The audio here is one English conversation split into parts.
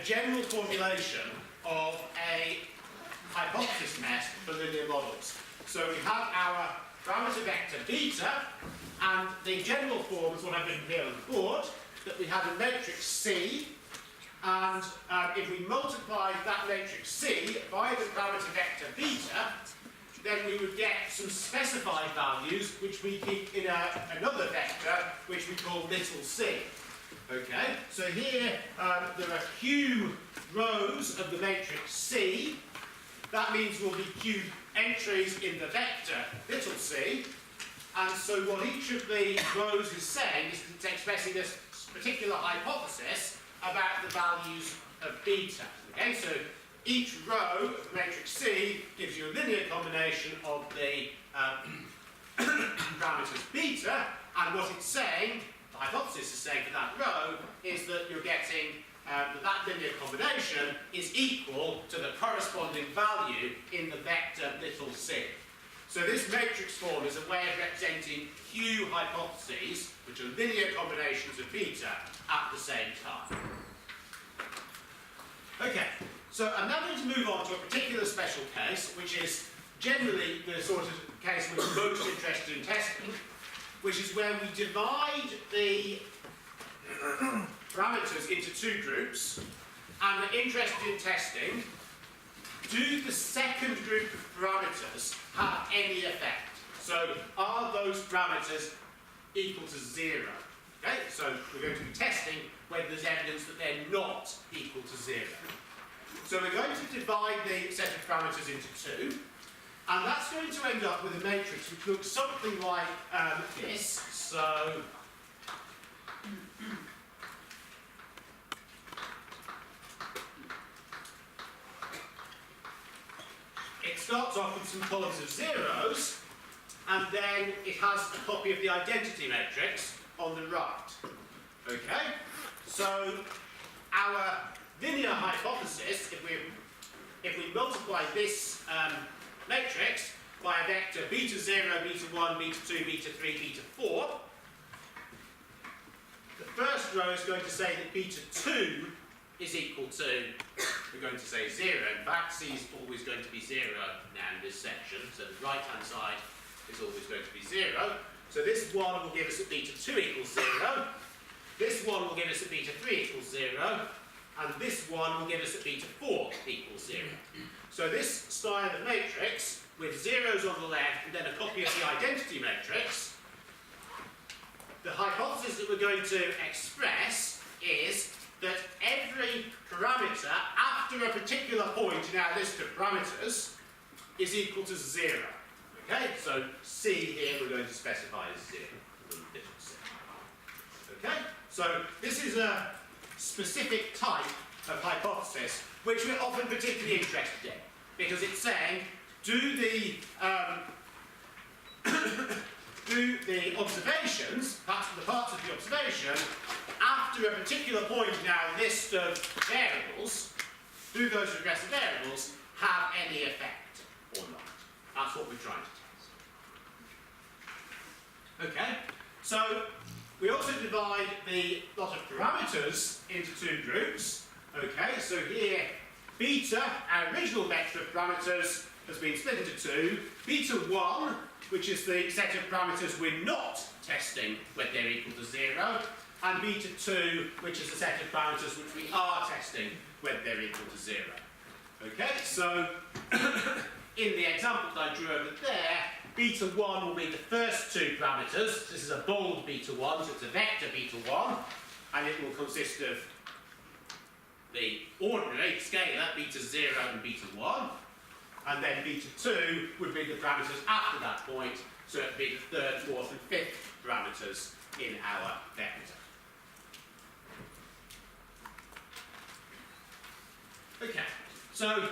general formulation of a hypothesis nest for linear models. So we have our parameter vector beta, and the general form is what I've written here on the board, that we have a matrix C, and if we multiply that matrix C by the parameter vector beta, then we would get some specified values which we keep in another vector which we call little c. Okay, so here there are q rows of the matrix C. That means we'll be q entries in the vector little c. And so what each of the rows is saying is it's expressing this particular hypothesis about the values of beta. Okay, so each row of the matrix C gives you a linear combination of the parameters beta, and what it's saying, the hypothesis is saying for that row, is that you're getting that linear combination is equal to the corresponding value in the vector little c. So this matrix form is a way of representing q hypotheses, which are linear combinations of beta at the same time. Okay, so I'm now going to move on to a particular special case, which is generally the sort of case which we're most interested in testing, which is where we divide the parameters into two groups, and we're interested in testing, do the second group of parameters have any effect? So are those parameters equal to 0? Okay, so we're going to be testing whether there's evidence that they're not equal to 0. So we're going to divide the set of parameters into two, and that's going to end up with a matrix which looks something like this. So it starts off with some columns of zeros, and then it has a copy of the identity matrix on the right. Okay? So our linear hypothesis, if we multiply this matrix by a vector beta 0, beta 1, beta 2, beta 3, beta 4, the first row is going to say that beta 2 is equal to, we're going to say 0. In fact, C is always going to be 0 now in this section, so the right-hand side is always going to be 0. So this one will give us that beta 2 equals 0, this one will give us that beta 3 equals 0, and this one will give us that beta 4 equals 0. So this style of matrix, with zeros on the left and then a copy of the identity matrix, the hypothesis that we're going to express is that every parameter after a particular point in our list of parameters is equal to 0. Okay, so C here we're going to specify as 0. Okay, so this is a specific type of hypothesis which we're often particularly interested in, because it's saying, do the observations, the parts of the observation, after a particular point in our list of variables, do those regressive variables have any effect or not? That's what we're trying to test. Okay, so we also divide the lot of parameters into two groups. Okay, so here beta, our original vector of parameters, has been split into two. Beta 1, which is the set of parameters we're not testing whether they're equal to 0, and beta 2, which is the set of parameters which we are testing whether they're equal to 0. Okay, so in the example that I drew over there, beta 1 will be the first two parameters. This is a bold beta 1, so it's a vector beta 1, and it will consist of the ordinary scalar beta 0 and beta 1, and then beta 2 would be the parameters after that point, so it would be the third, fourth, and fifth parameters in our vector. Okay, so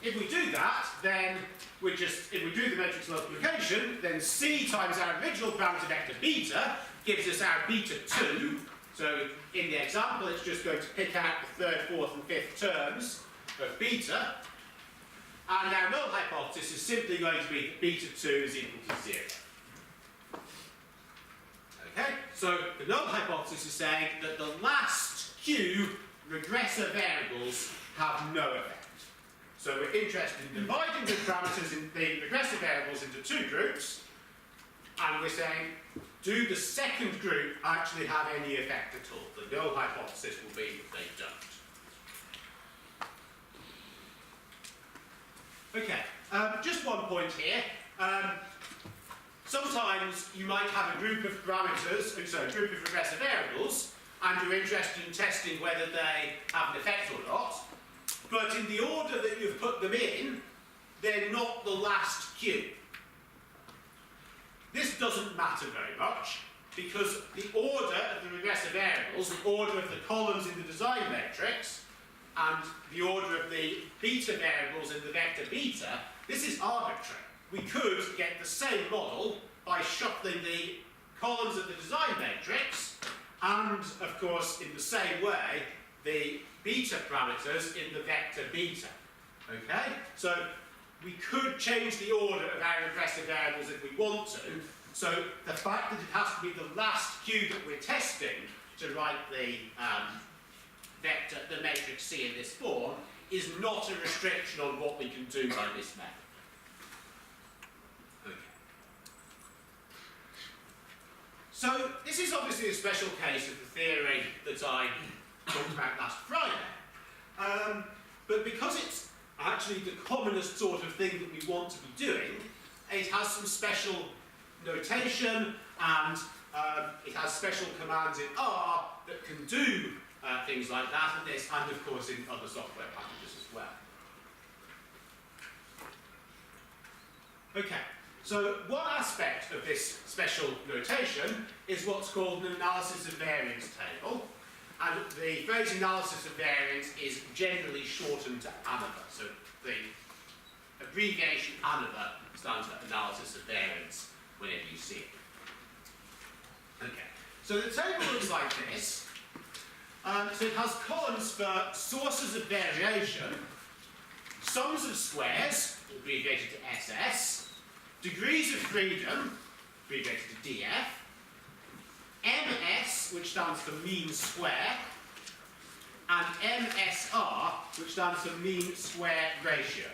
if we do that, then if we do the matrix multiplication, then C times our original parameter vector beta gives us our beta 2. So in the example, it's just going to pick out the third, fourth, and fifth terms of beta. And our null hypothesis is simply going to be that beta 2 is equal to 0. Okay, so the null hypothesis is saying that the last q regressor variables have no effect. So we're interested in dividing the parameters in the regressor variables into two groups, and we're saying, do the second group actually have any effect at all? The null hypothesis will be that they don't. Okay, just one point here. Sometimes you might have a group of parameters, so a group of regressor variables, and you're interested in testing whether they have an effect or not. But in the order that you've put them in, they're not the last queue. This doesn't matter very much, because the order of the regressor variables, the order of the columns in the design matrix, and the order of the beta variables in the vector beta, this is arbitrary. We could get the same model by shuffling the columns of the design matrix, and, of course, in the same way, the beta parameters in the vector beta. Okay? So we could change the order of our regressor variables if we want to. So the fact that it has to be the last queue that we're testing to write the vector, the matrix C in this form, is not a restriction on what we can do by this method. Okay. So this is obviously a special case of the theory that I talked about last Friday. But because it's actually the commonest sort of thing that we want to be doing, it has some special notation, and it has special commands in R that can do things like that, and of course in other software packages as well. Okay, so one aspect of this special notation is what's called an analysis of variance table. And the phrase analysis of variance is generally shortened to ANOVA. So the abbreviation ANOVA stands for analysis of variance whenever you see it. Okay, so the table looks like this. So it has columns for sources of variation, sums of squares, abbreviated to SS, degrees of freedom, abbreviated to DF, MS, which stands for mean square, and MSR, which stands for mean square ratio.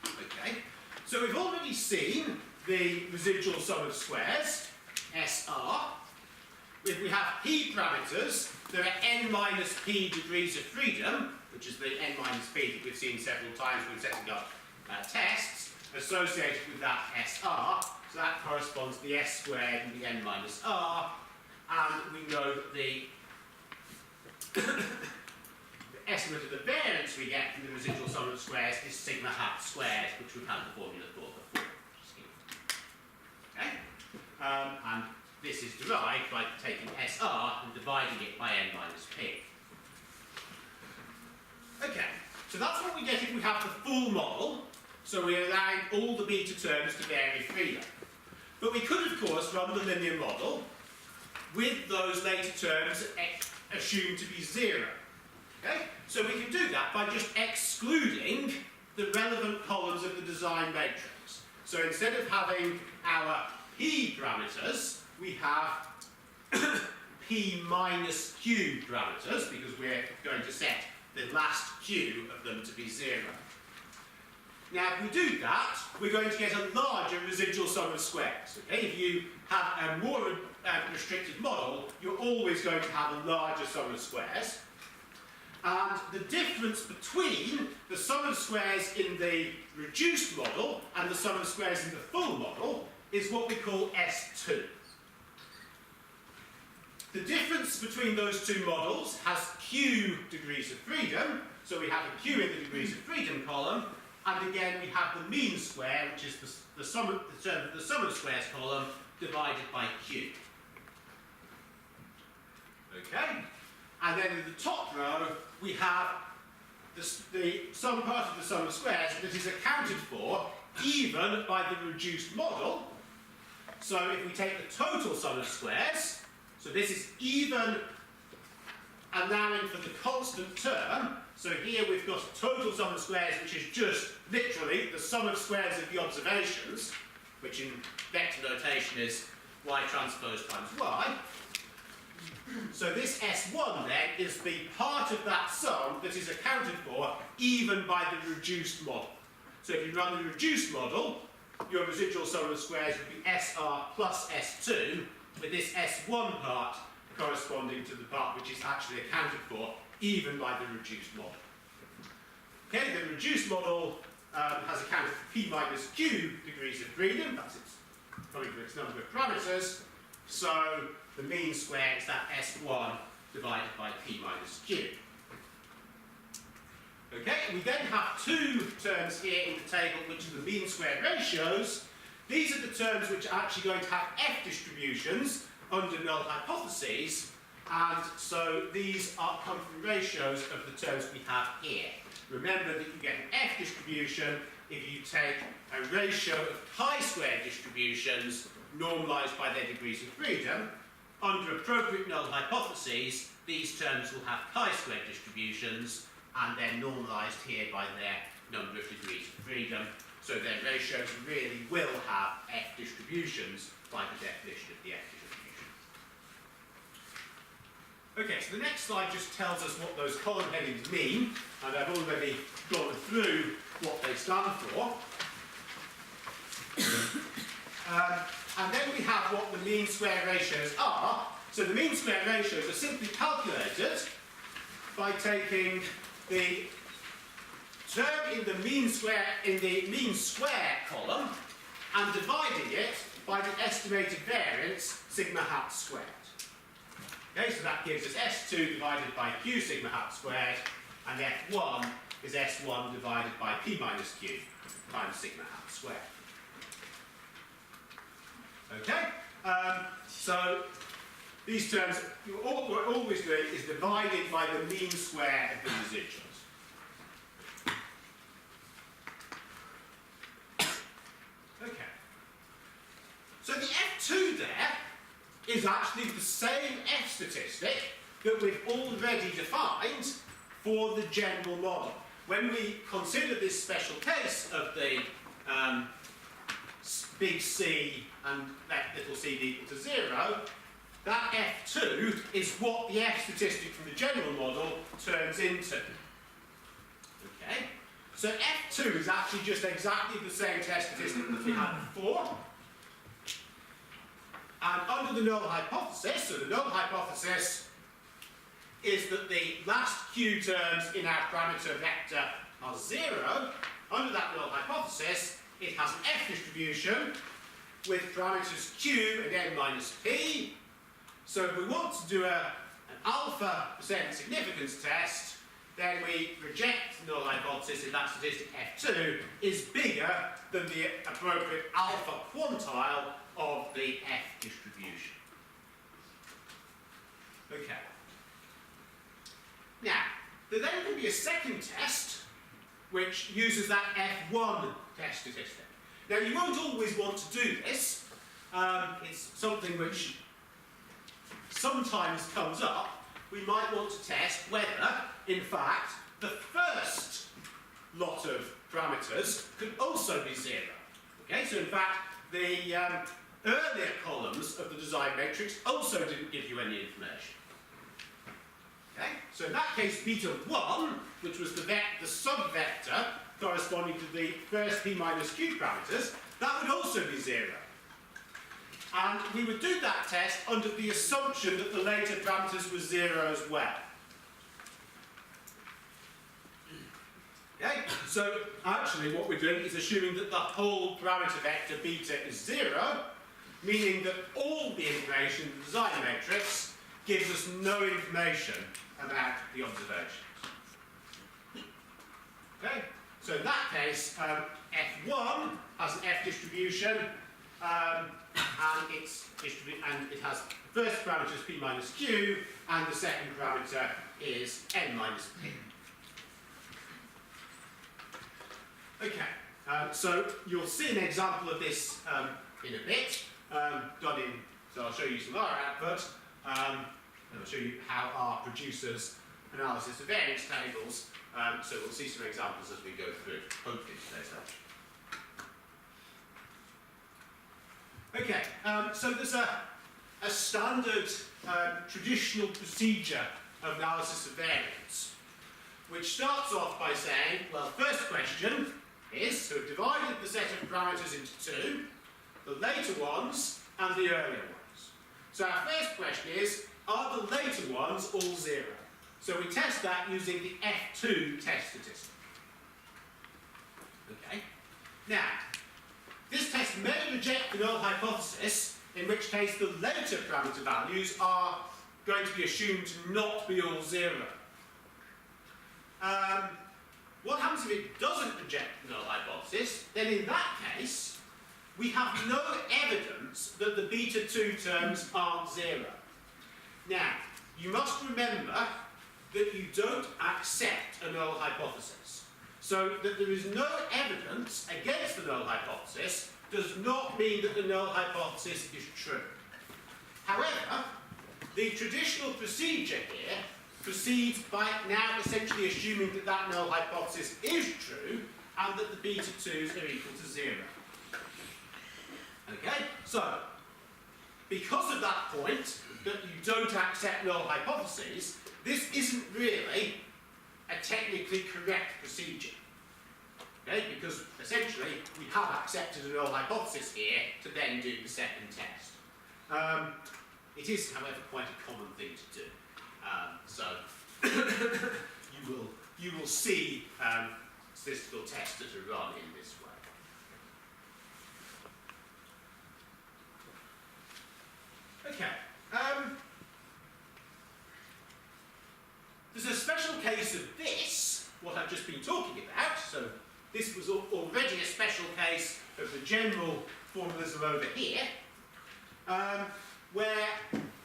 Okay, so we've already seen the residual sum of squares, SR. If we have P parameters, there are n minus P degrees of freedom, which is the n minus P that we've seen several times when setting up tests, associated with that SR. So that corresponds to the S squared and the n minus R, and we know that the estimate of the variance we get from the residual sum of squares is sigma hat squared, which we've had the formula for before. Okay? And this is derived by taking SR and dividing it by n minus P. Okay, so that's what we get if we have the full model, so we're allowing all the beta terms to vary freely. But we could, of course, run the linear model with those later terms assumed to be 0. Okay? So we can do that by just excluding the relevant columns of the design matrix. So instead of having our P parameters, we have P minus Q parameters, because we're going to set the last Q of them to be 0. Now, if we do that, we're going to get a larger residual sum of squares. Okay? If you have a more restricted model, you're always going to have a larger sum of squares. And the difference between the sum of squares in the reduced model and the sum of squares in the full model is what we call S2. The difference between those two models has Q degrees of freedom, so we have a Q in the degrees of freedom column, and again we have the mean square, which is the sum of squares column divided by Q. Okay? And then in the top row, we have some part of the sum of squares that is accounted for even by the reduced model. So if we take the total sum of squares, so this is even allowing for the constant term. So here we've got a total sum of squares, which is just literally the sum of squares of the observations, which in vector notation is y transpose times y. So this S1 then is the part of that sum that is accounted for even by the reduced model. So if you run the reduced model, your residual sum of the squares would be SR plus S2, with this S1 part corresponding to the part which is actually accounted for even by the reduced model. Okay, the reduced model has accounted for P minus Q degrees of freedom, that's its coming from its number of parameters, so the mean square is that S1 divided by P minus Q. Okay, we then have two terms here in the table which are the mean square ratios. These are the terms which are actually going to have F distributions under null hypotheses, and so these come from ratios of the terms we have here. Remember that you get an F distribution if you take a ratio of chi-square distributions normalised by their degrees of freedom. Under appropriate null hypotheses, these terms will have chi-square distributions, and they're normalised here by their number of degrees of freedom. So their ratios really will have F distributions by the definition of the F distribution. Okay, so the next slide just tells us what those column headings mean, and I've already gone through what they stand for. And then we have what the mean square ratios are. So the mean square ratios are simply calculated by taking the term in the mean square column and dividing it by the estimated variance sigma hat squared. Okay, so that gives us S2 divided by Q sigma hat squared, and F1 is S1 divided by P minus Q times sigma hat squared. Okay, so these terms, what we're always doing is dividing by the mean square of the residuals. Okay, so the F2 there is actually the same F statistic that we've already defined for the general model. When we consider this special case of the big C and let little c equal to 0, that F2 is what the F statistic from the general model turns into. Okay? So F2 is actually just exactly the same test statistic that we had before. And under the null hypothesis, so the null hypothesis is that the last Q terms in our parameter vector are 0. Under that null hypothesis, it has an F distribution with parameters Q and N minus P. So if we want to do an alpha percent significance test, then we reject the null hypothesis if that statistic F2 is bigger than the appropriate alpha quantile of the F distribution. Okay. Now, there then can be a second test which uses that F1 test statistic. Now, you won't always want to do this. It's something which sometimes comes up. We might want to test whether, in fact, the first lot of parameters could also be 0. Okay, so in fact, the earlier columns of the design matrix also didn't give you any information. Okay, so in that case, beta 1, which was the sub-vector corresponding to the first P minus Q parameters, that would also be 0. And we would do that test under the assumption that the later parameters were 0 as well. Okay, so actually what we're doing is assuming that the whole parameter vector beta is 0, meaning that all the information in the design matrix gives us no information about the observations. Okay, so in that case, F1 has an F distribution, and it has the first parameter is P minus Q, and the second parameter is N minus P. Okay, so you'll see an example of this in a bit, so I'll show you some of our output, and I'll show you how R produces analysis of variance tables, so we'll see some examples as we go through, hopefully today's lecture. Okay, so there's a a standard traditional procedure of analysis of variance, which starts off by saying, well, first question is, so we've divided the set of parameters into two, the later ones and the earlier ones. So our first question is, are the later ones all 0? So we test that using the F2 test statistic. Okay. Now, this test may reject the null hypothesis, in which case the later parameter values are going to be assumed to not be all 0. What happens if it doesn't reject the null hypothesis? Then in that case, we have no evidence that the beta 2 terms aren't 0. Now, you must remember that you don't accept a null hypothesis. So that there is no evidence against the null hypothesis does not mean that the null hypothesis is true. However, the traditional procedure here proceeds by now essentially assuming that that null hypothesis is true and that the beta 2s are equal to 0. Okay, so because of that point that you don't accept null hypotheses, this isn't really a technically correct procedure. Okay, because essentially we have accepted a null hypothesis here to then do the second test. It is, however, quite a common thing to do. So you will see statistical tests that are run in this way. Okay. There's a special case of this, what I've just been talking about. So this was already a special case of the general formalism over here, where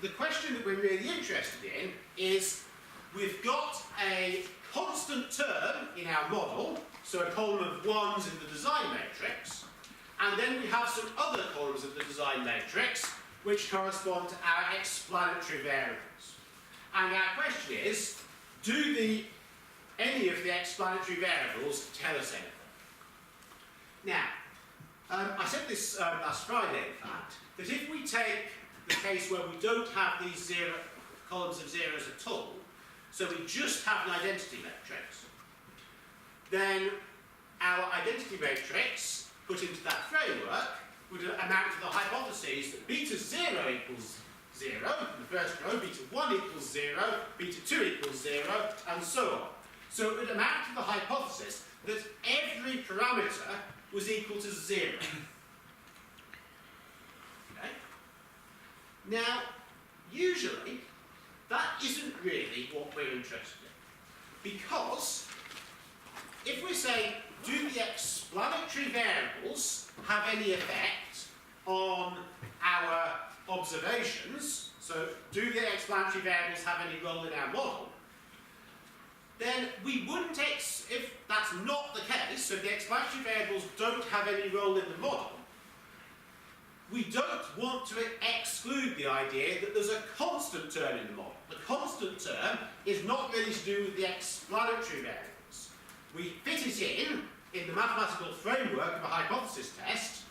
the question that we're really interested in is we've got a constant term in our model, so a column of 1s in the design matrix, and then we have some other columns of the design matrix which correspond to our explanatory variables. And our question is, do any of the explanatory variables tell us anything? Now, I said this last Friday, in fact, that if we take the case where we don't have these columns of zeros at all, so we just have an identity matrix, then our identity matrix put into that framework would amount to the hypotheses that beta 0 equals 0, in the first row, beta 1 equals 0, beta 2 equals 0, and so on. So it would amount to the hypothesis that every parameter was equal to 0. Okay? Now, usually, that isn't really what we're interested in. Because if we say, do the explanatory variables have any effect on our observations, so do the explanatory variables have any role in our model, then we wouldn't, if that's not the case, so the explanatory variables don't have any role in the model, we don't want to exclude the idea that there's a constant term in the model. The constant term is not really to do with the explanatory variables. We fit it in the mathematical framework of a hypothesis test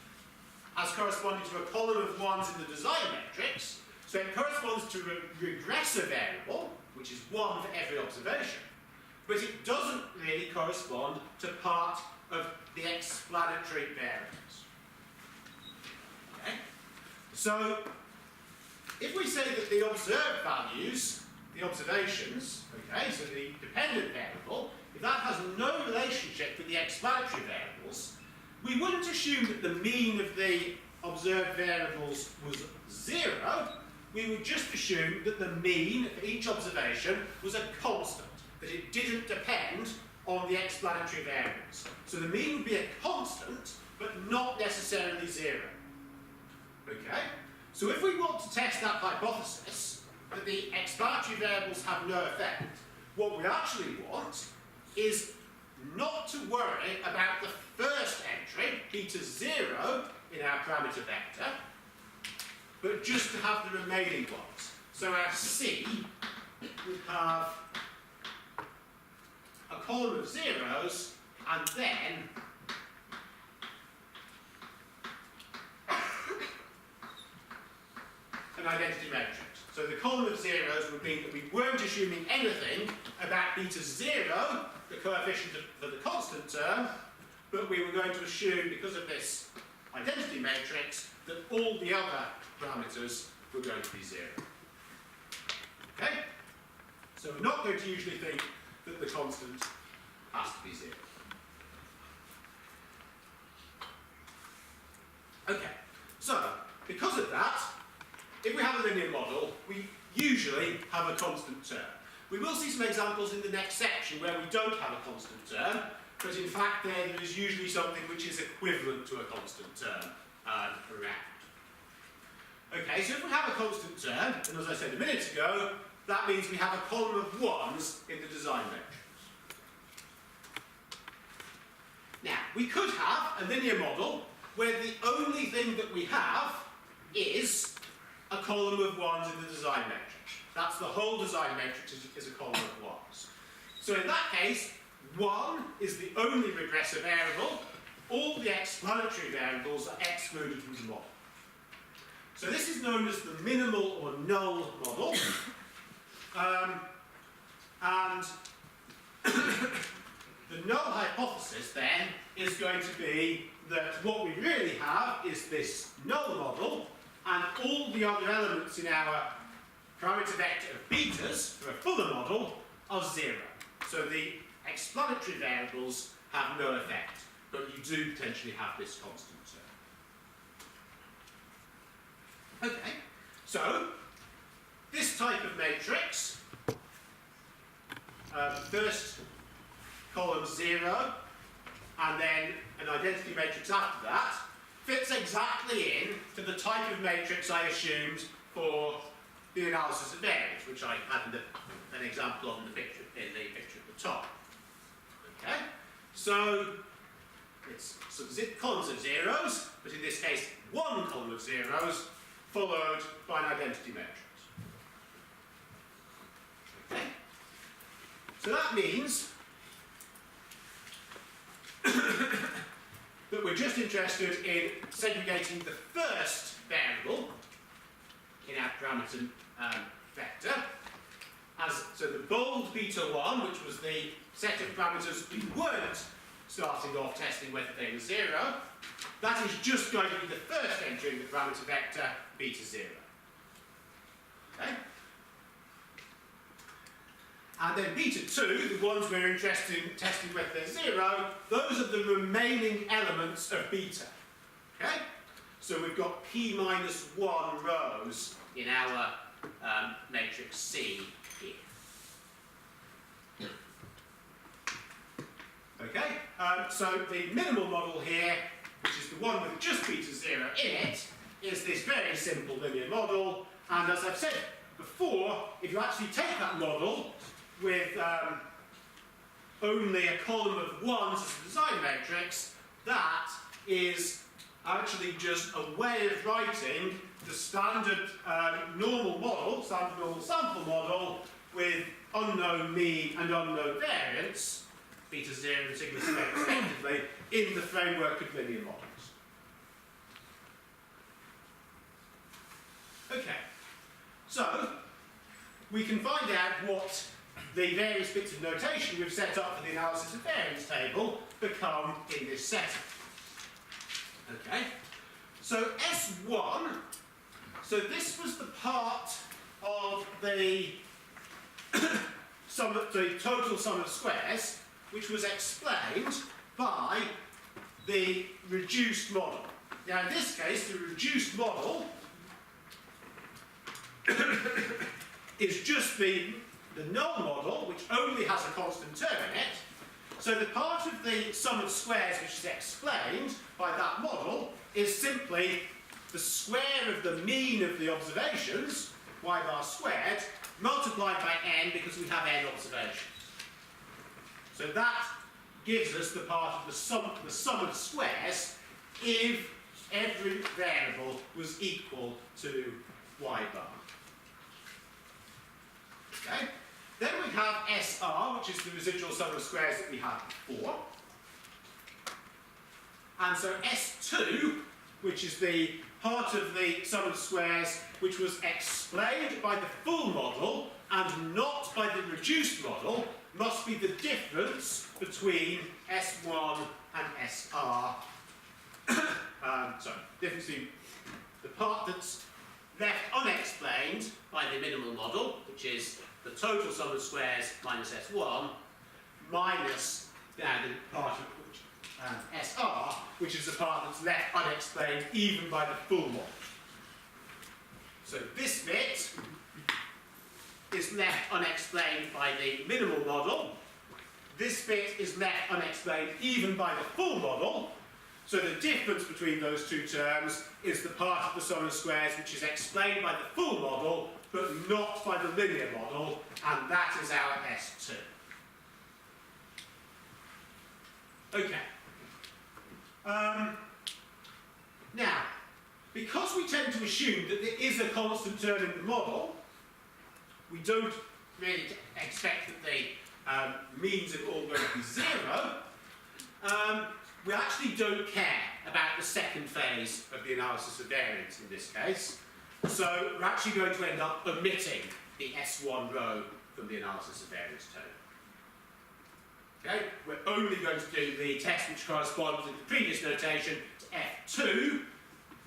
as corresponding to a column of 1s in the design matrix, so it corresponds to a regressor variable, which is 1 for every observation, but it doesn't really correspond to part of the explanatory variables. Okay? So, if we say that the observed values, the observations, okay, so the dependent variable, if that has no relationship with the explanatory variables, we wouldn't assume that the mean of the observed variables was 0. We would just assume that the mean for each observation was a constant, that it didn't depend on the explanatory variables. So the mean would be a constant, but not necessarily 0. Okay? So if we want to test that hypothesis, that the explanatory variables have no effect, what we actually want is not to worry about the first entry, beta 0, in our parameter vector, but just to have the remaining ones. So our C would have a column of zeros, and then an identity matrix. So the column of zeros would mean that we weren't assuming anything about beta 0, the coefficient for the constant term, but we were going to assume, because of this identity matrix, that all the other parameters were going to be 0. Okay? So we're not going to usually think that the constant has to be 0. Okay, so because of that, if we have a linear model, we usually have a constant term. We will see some examples in the next section where we don't have a constant term, but in fact there is usually something which is equivalent to a constant term around. Okay, so if we have a constant term, and as I said a minute ago, that means we have a column of 1s in the design matrix. Now, we could have a linear model where the only thing that we have is a column of 1s in the design matrix. That's the whole design matrix is a column of 1s. So in that case, 1 is the only regressive variable. All the explanatory variables are excluded from the model. So this is known as the minimal or null model. And the null hypothesis then is going to be that what we really have is this null model, and all the other elements in our parameter vector of betas for a fuller model are 0. So the explanatory variables have no effect, but you do potentially have this constant term. Okay, so this type of matrix, first column 0, and then an identity matrix after that, fits exactly in to the type of matrix I assumed for the analysis of variance, which I had an example on the picture, in the picture at the top. Okay, so it's some columns of zeros, but in this case, one column of zeros followed by an identity matrix. Okay, so that means that we're just interested in segregating the first variable in our parameter vector. So the bold beta 1, which was the set of parameters we weren't starting off testing whether they were 0, that is just going to be the first entry in the parameter vector, beta 0. Okay? And then beta 2, the ones we're interested in testing whether they're 0, those are the remaining elements of beta. Okay? So we've got p minus 1 rows in our matrix C here. Okay? So the minimal model here, which is the one with just beta 0 in it, is this very simple linear model. And as I've said before, if you actually take that model with only a column of 1s as a design matrix, that is actually just a way of writing the standard normal model, standard normal sample model, with unknown mean and unknown variance, beta 0 and sigma squared respectively, in the framework of linear models. Okay, so we can find out what the various bits of notation we've set up for the analysis of variance table become in this setting. Okay, so S1, so this was the part of the the total sum of squares, which was explained by the reduced model. Now in this case, the reduced model is just the null model, which only has a constant term in it. So the part of the sum of squares which is explained by that model is simply the square of the mean of the observations, y bar squared, multiplied by n because we have n observations. So that gives us the part of the sum of squares if every variable was equal to y bar. Okay? Then we have SR, which is the residual sum of squares that we had before. And so S2, which is the part of the sum of the squares which was explained by the full model and not by the reduced model must be the difference between S1 and SR. Difference between the part that's left unexplained by the minimal model, which is the total sum of squares minus S1, minus the part of SR, which is the part that's left unexplained even by the full model. So this bit is left unexplained by the minimal model. This bit is left unexplained even by the full model. So the difference between those two terms is the part of the sum of squares which is explained by the full model but not by the linear model, and that is our S2. Okay. Now, because we tend to assume that there is a constant term in the model, we don't really expect that the means are all going to be 0. We actually don't care about the second phase of the analysis of variance in this case. So we're actually going to end up omitting the S1 row from the analysis of variance term. Okay? We're only going to do the test which corresponds with the previous notation to F2,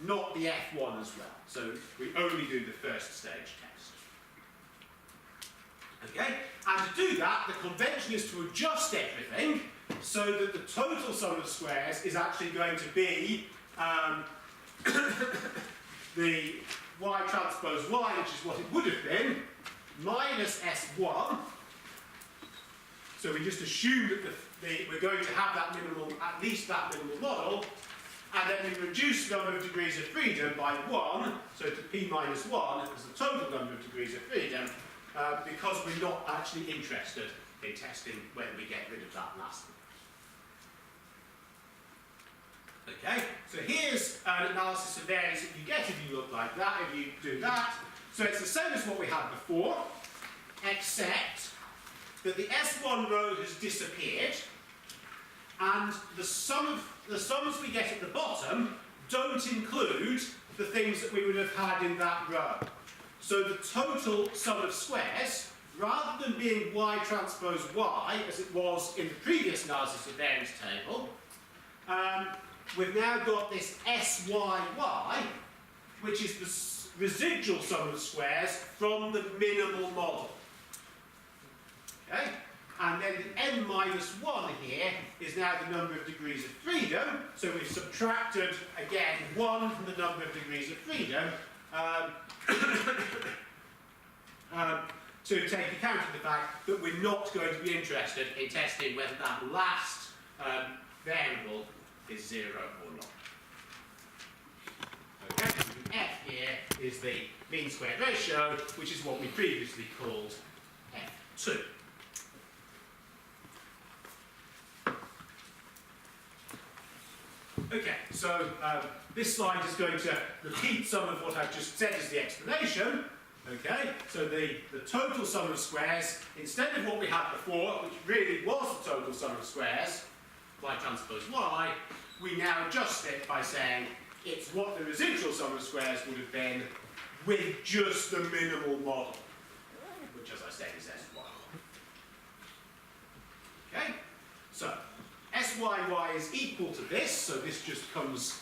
not the F1 as well. So we only do the first stage test. Okay? And to do that, the convention is to adjust everything so that the total sum of squares is actually going to be the y transpose y, which is what it would have been, minus S1. So we just assume that we're going to have that minimal, at least that minimal model, and then we reduce the number of degrees of freedom by 1, so to p minus 1 is the total number of degrees of freedom, because we're not actually interested in testing when we get rid of that last one. Okay, so here's an analysis of variance that you get if you look like that, if you do that. So it's the same as what we had before, except that the S1 row has disappeared, and the sums we get at the bottom don't include the things that we would have had in that row. So the total sum of squares, rather than being y transpose y, as it was in the previous analysis of variance table, we've now got this SYY, which is the residual sum of squares from the minimal model. Okay? And then the n minus 1 here is now the number of degrees of freedom. So we've subtracted, again, 1 from the number of degrees of freedom to take account of the fact that we're not going to be interested in testing whether that last variable is 0 or not. Okay, the F here is the mean squared ratio, which is what we previously called F2. Okay, so this slide is going to repeat some of what I've just said as the explanation. Okay, so the total sum of squares, instead of what we had before, which really was the total sum of squares, y transpose y, we now adjust it by saying it's what the residual sum of squares would have been with just the minimal model, which, as I said, is SY. Okay, so SYY is equal to this, so this just comes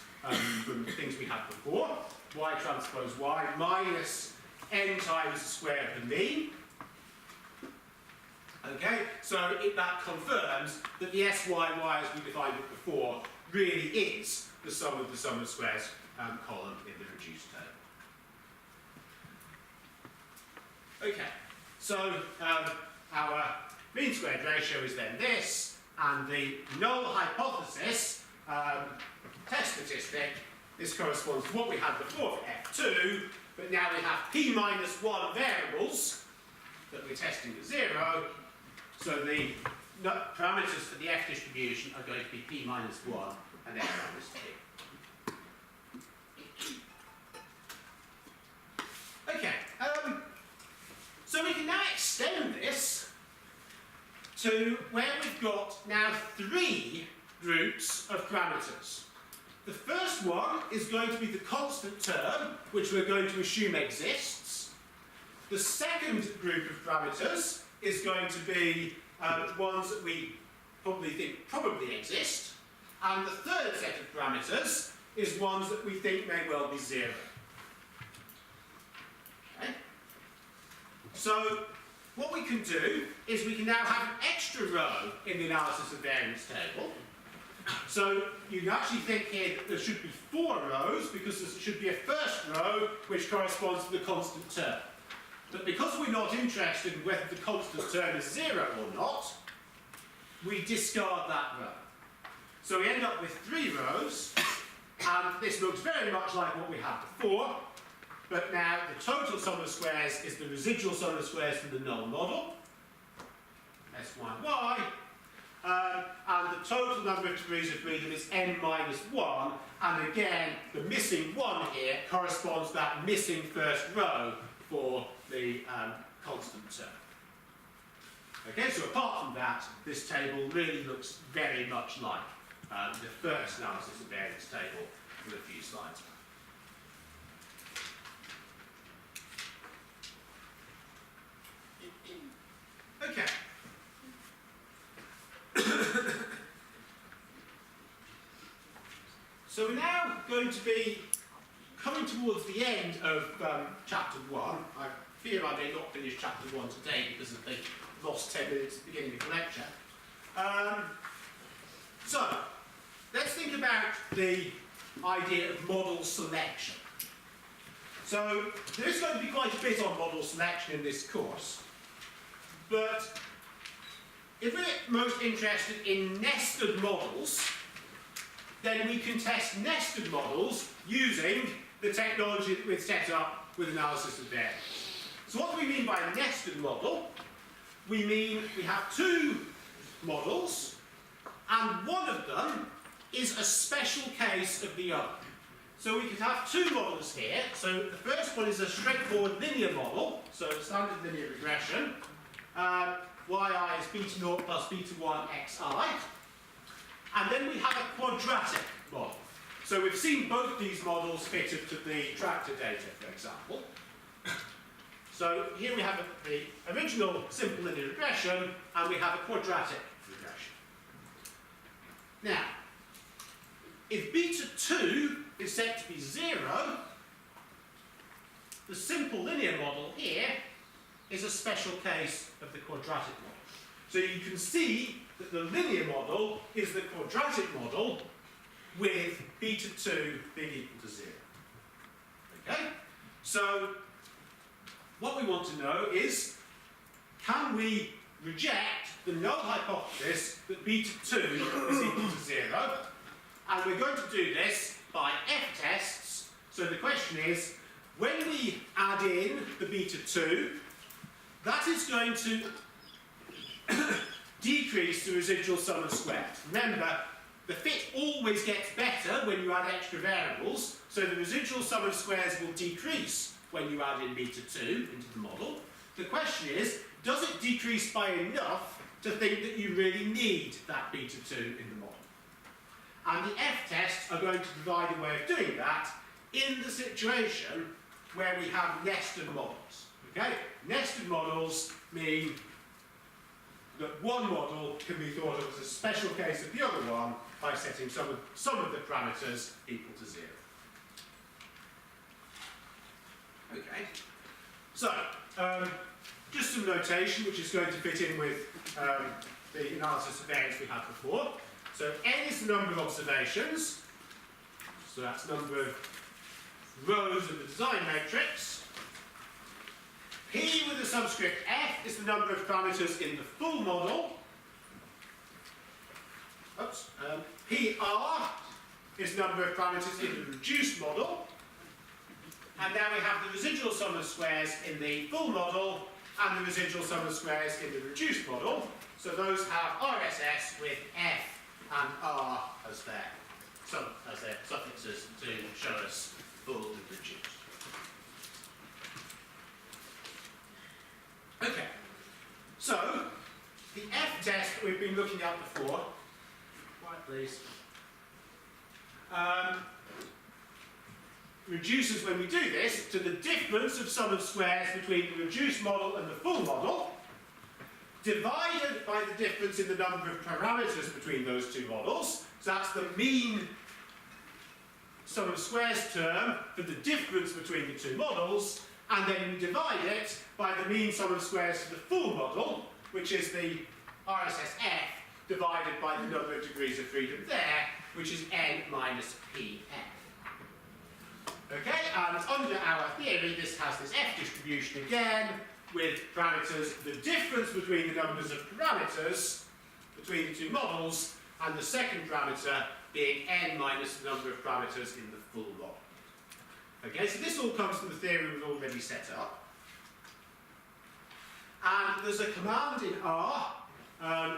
from the things we had before, y transpose y minus n times the square of the mean. Okay, so that confirms that the SYY, as we defined it before, really is the sum of squares column in the reduced term. Okay, so our mean squared ratio is then this, and the null hypothesis test statistic, this corresponds to what we had before for F2, but now we have p minus 1 variables that we're testing at 0, so the parameters for the F distribution are going to be p minus 1 and n minus 2. Okay, so we can now extend this to where we've got now 3 groups of parameters. The first one is going to be the constant term, which we're going to assume exists. The second group of parameters is going to be ones that we probably think probably exist. And the third set of parameters is ones that we think may well be zero. Okay? So what we can do is we can now have an extra row in the analysis of variance table. So you can actually think here that there should be 4 rows because there should be a first row which corresponds to the constant term. But because we're not interested in whether the constant term is 0 or not, we discard that row. So we end up with 3 rows, and this looks very much like what we had before, but now the total sum of squares is the residual sum of squares from the null model, S1, Y, and the total number of degrees of freedom is n minus 1, and again, the missing 1 here corresponds to that missing first row for the constant term. Okay, so apart from that, this table really looks very much like the first analysis of variance table with a few slides back. Okay. So we're now going to be coming towards the end of chapter 1. I fear I may not finish chapter 1 today because of the lost 10 minutes at the beginning of the lecture. So let's think about the idea of model selection. So there is going to be quite a bit on model selection in this course, but if we're most interested in nested models, then we can test nested models using the technology that we've set up with analysis of variance. So what do we mean by a nested model? We mean we have 2 models, and one of them is a special case of the other. So we could have 2 models here. So the first one is a straightforward linear model, so standard linear regression. Yi is beta 0 plus beta 1 xi. And then we have a quadratic model. So we've seen both these models fitted to the tractor data, for example. So here we have the original simple linear regression, and we have a quadratic regression. Now, if beta 2 is set to be 0, the simple linear model here is a special case of the quadratic model. So you can see that the linear model is the quadratic model with beta 2 being equal to 0. Okay? So what we want to know is, can we reject the null hypothesis that beta 2 is equal to 0? And we're going to do this by f-tests. So the question is, when we add in the beta 2, that is going to decrease the residual sum of squares. Remember, the fit always gets better when you add extra variables, so the residual sum of squares will decrease when you add in beta 2 into the model. The question is, does it decrease by enough to think that you really need that beta 2 in the model? And the f-tests are going to provide a way of doing that in the situation where we have nested models. Okay? Nested models mean that one model can be thought of as a special case of the other one by setting some of the parameters equal to 0. Okay, so just some notation which is going to fit in with the analysis of variance we had before. So n is the number of observations, so that's number of rows of the design matrix. P with the subscript f is the number of parameters in the full model. Oops. PR is the number of parameters in the reduced model. And now we have the residual sum of squares in the full model and the residual sum of squares in the reduced model. So those have RSS with F and R as their suffixes to show us full and reduced. Okay, so the F test that we've been looking at before, right please, reduces, when we do this, to the difference of sum of squares between the reduced model and the full model, divided by the difference in the number of parameters between those two models. So that's the mean sum of squares term for the difference between the two models, and then we divide it by the mean sum of squares for the full model, which is the RSSF divided by the number of degrees of freedom there, which is n minus pf. Okay, and under our theory, this has this f distribution again, with parameters, the difference between the numbers of parameters between the two models, and the second parameter being n minus the number of parameters in the full model. Okay, so this all comes from the theory we've already set up. And there's a command in R,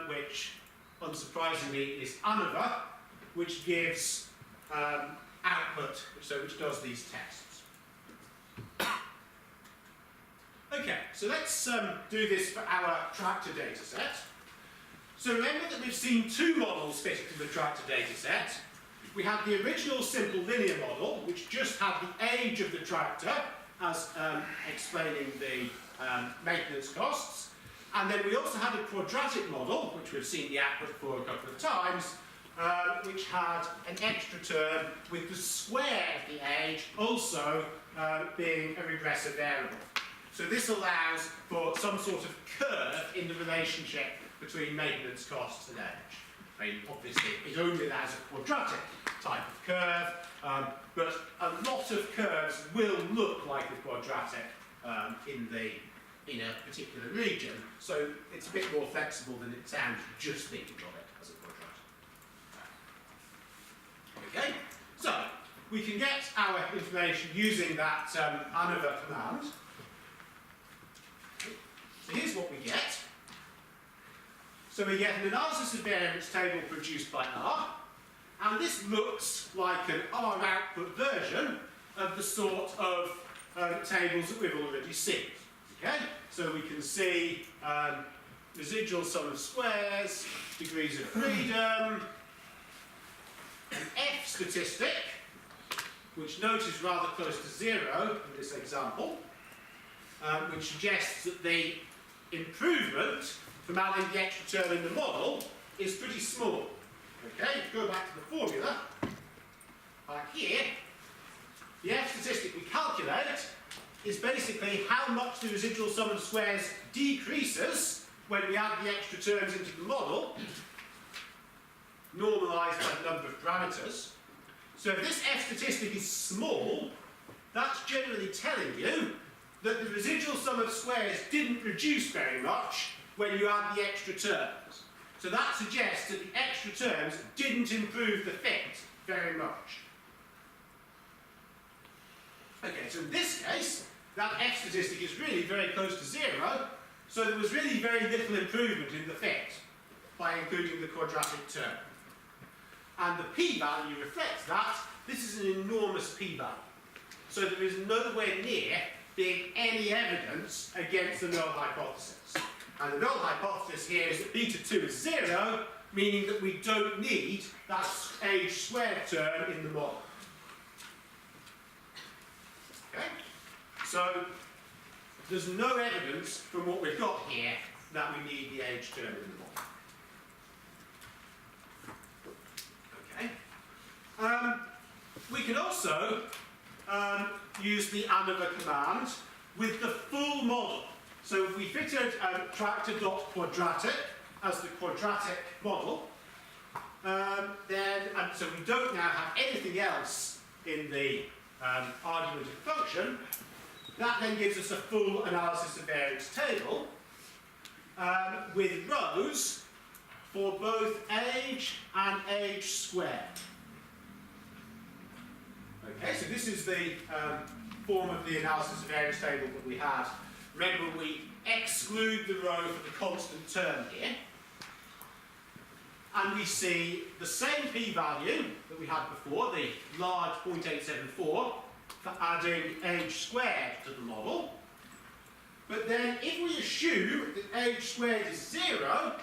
which, unsurprisingly, is ANOVA, which gives output, which does these tests. Okay, so let's do this for our tractor data set. So remember that we've seen two models fitted to the tractor data set. We had the original simple linear model, which just had the age of the tractor as explaining the maintenance costs. And then we also had a quadratic model, which we've seen the output for a couple of times, which had an extra term with the square of the age also being a regressive variable. So this allows for some sort of curve in the relationship between maintenance costs and age. I mean, obviously, it only allows a quadratic type of curve, but a lot of curves will look like a quadratic in a particular region, so it's a bit more flexible than it sounds just thinking of it as a quadratic. Okay, so we can get our information using that ANOVA command. So here's what we get. So we get an analysis of variance table produced by R, and this looks like an R output version of the sort of tables that we've already seen. Okay, so we can see residual sum of squares, degrees of freedom, an F statistic, which note is rather close to 0 in this example, which suggests that the improvement from adding the extra term in the model is pretty small. Okay, if you go back to the formula, back here, the F statistic we calculate is basically how much the residual sum of squares decreases when we add the extra terms into the model, normalised by the number of parameters. So if this F statistic is small, that's generally telling you that the residual sum of squares didn't reduce very much when you add the extra terms. So that suggests that the extra terms didn't improve the fit very much. Okay, so in this case, that F statistic is really very close to 0, so there was really very little improvement in the fit by including the quadratic term. And the p-value reflects that. This is an enormous p-value. So there is nowhere near being any evidence against the null hypothesis. And the null hypothesis here is that beta 2 is 0, meaning that we don't need that age squared term in the model. Okay? So there's no evidence from what we've got here that we need the age term in the model. Okay? We can also use the ANOVA command with the full model. So if we fitted tractor.quadratic as the quadratic model, so we don't now have anything else in the argument of the function, that then gives us a full analysis of variance table with rows for both age and age squared. Okay, so this is the form of the analysis of variance table that we had. Remember, we exclude the row for the constant term here. And we see the same p-value that we had before, the large 0.874, for adding age squared to the model. But then, if we assume that age squared is 0,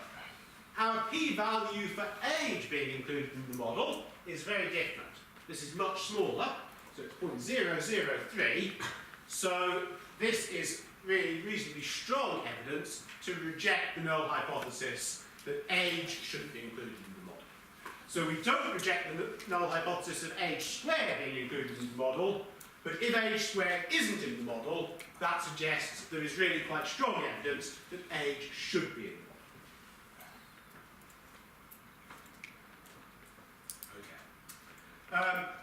our p-value for age being included in the model is very different. This is much smaller, so it's 0.003. So this is really reasonably strong evidence to reject the null hypothesis that age shouldn't be included in the model. So we don't reject the null hypothesis of age squared being included in the model, but if age squared isn't in the model, that suggests there is really quite strong evidence that age should be in the model.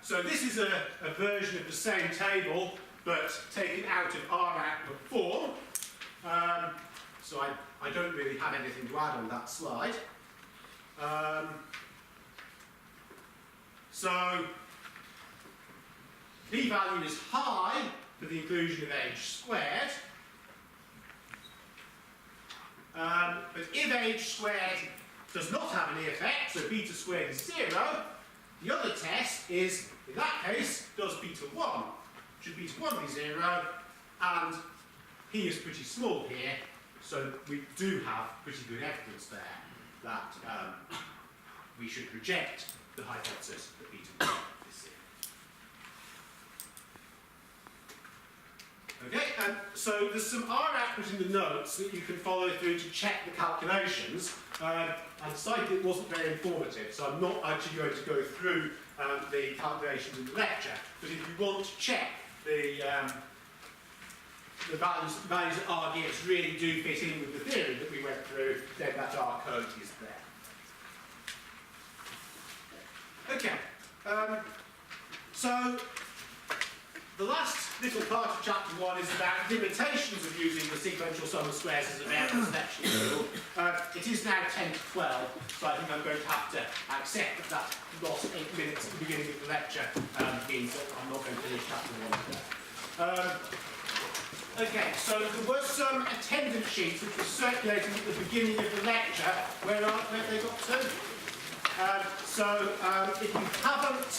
So this is a version of the same table, but taken out of R output form. So I don't really have anything to add on that slide. So p-value is high for the inclusion of age squared. But if age squared does not have any effect, so beta squared is 0, the other test is, in that case, does beta 1? Should beta 1 be 0? And p is pretty small here, so we do have pretty good evidence there that we should reject the hypothesis that beta 1 is 0. Okay, so there's some R output in the notes that you can follow through to check the calculations. I decided it wasn't very informative, so I'm not actually going to go through the calculations in the lecture. But if you want to check the values that R gives really do fit in with the theory that we went through, then that R code is there. Okay, so the last little part of chapter 1 is about limitations of using the sequential sum of squares as a variable selection tool. It is now 10 to 12, so I think I'm going to have to accept that that lost 8 minutes at the beginning of the lecture means that I'm not going to finish chapter 1 today. Okay, so there were some attendance sheets which were circulating at the beginning of the lecture. Where have they got to? So if you haven't